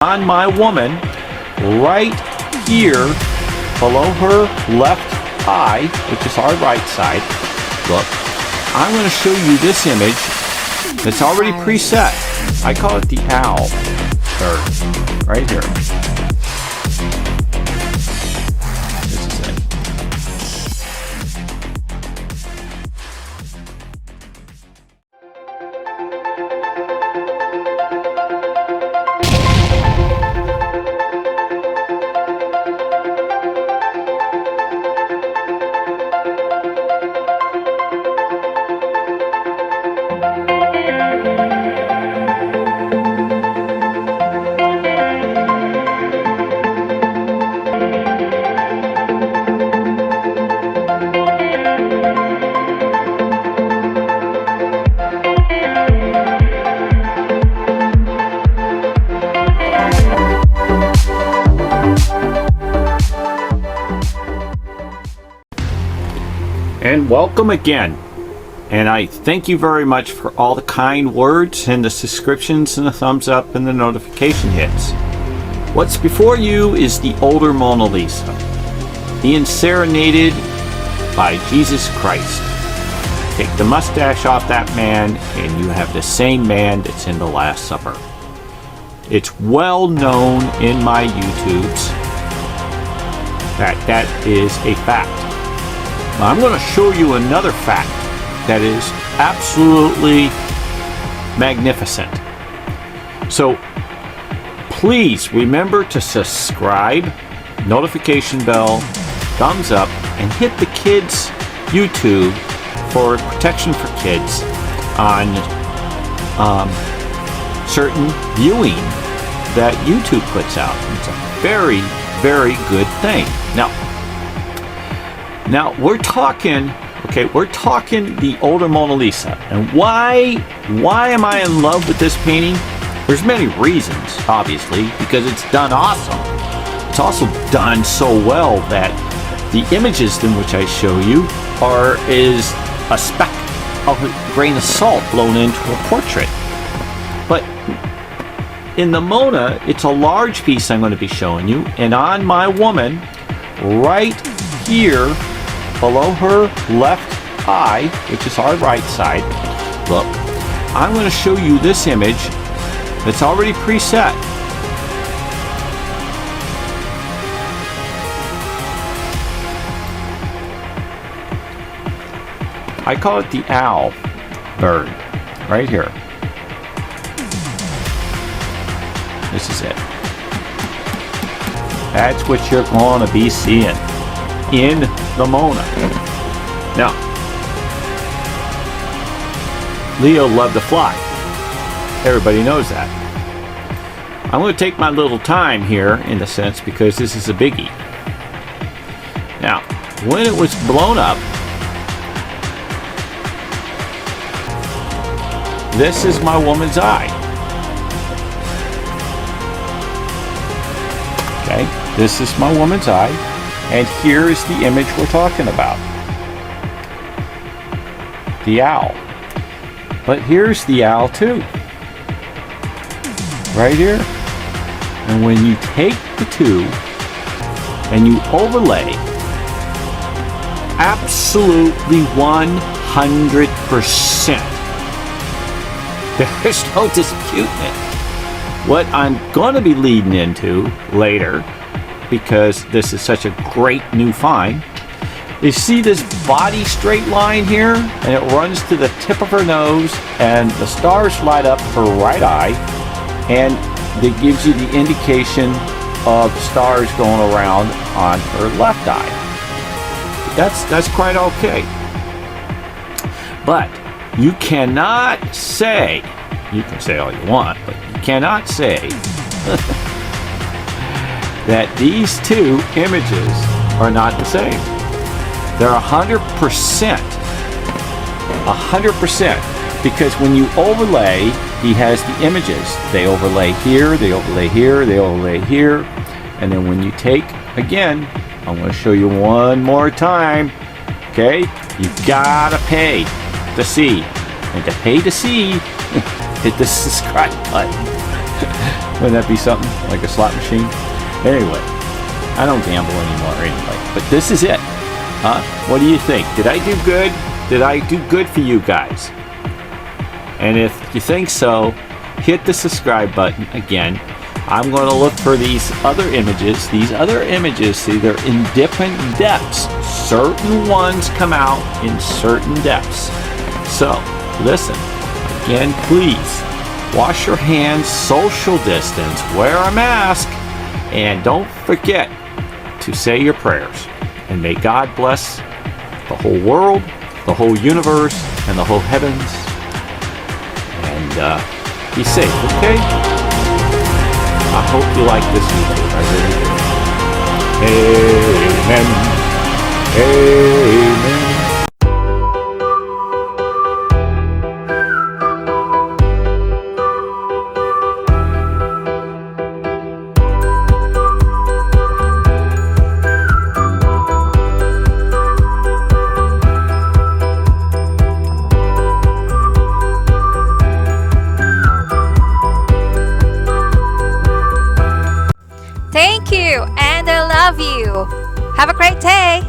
on my woman right here below her left eye, which is our right side. Look, I'm going to show you this image that's already preset. I call it the owl bird right here. This is it. And welcome again, and I thank you very much for all the kind words and the subscriptions and the thumbs up and the notification hits. What's before you is the older Mona Lisa, being serenaded by Jesus Christ. Take the mustache off that man and you have the same man that's in the Last Supper. It's well known in my YouTubes that that is a fact. I'm going to show you another fact that is absolutely magnificent. So please remember to subscribe, notification bell, thumbs up, and hit the kids' YouTube for protection for kids on certain viewing that YouTube puts out. It's a very, very good thing. Now we're talking, okay, we're talking the older Mona Lisa. And why am I in love with this painting? There's many reasons, obviously, because it's done awesome. It's also done so well that the images in which I show you is a speck of a grain of salt blown into a portrait. But in the Mona, it's a large piece I'm going to be showing you, and on my woman, right here, below her left eye, which is our right side, look, I'm going to show you this image that's already preset. I call it the owl bird right here. This is it. That's what you're going to be seeing in the Mona. Now, Leo loved to fly. Everybody knows that. I'm going to take my little time here, in a sense, because this is a biggie. Now, when it was blown up, this is my woman's eye. Okay, this is my woman's eye. And here is the image we're talking about. The owl. But here's the owl too. Right here. And when you take the two and you overlay absolutely 100%, there's no disputing it. What I'm going to be leading into later, because this is such a great new find, you see this body straight line here, and it runs to the tip of her nose, and the stars light up her right eye, and it gives you the indication of stars going around on her left eye. That's quite okay. But you cannot say, you can say all you want, but you cannot say that these two images are not the same. They're 100%, because when you overlay, he has the images. They overlay here, they overlay here, they overlay here, and then when you take, again, I'm going to show you one more time, okay? You gotta pay to see, and to pay to see, hit the subscribe button. Wouldn't that be something? Like a slot machine? Anyway, I don't gamble anymore anyway. But this is it. Huh? What do you think? Did I do good? Did I do good for you guys? And if you think so, hit the subscribe button again. I'm going to look for these other images. These other images, see, they're in different depths. Certain ones come out in certain depths. So, listen, again, please, wash your hands, social distance, wear a mask, and don't forget to say your prayers. And may God bless the whole world, the whole universe, and the whole heavens. And be safe, okay? I hope you like this video. I really do. Amen. Amen. Thank you, and I love you. Have a great day.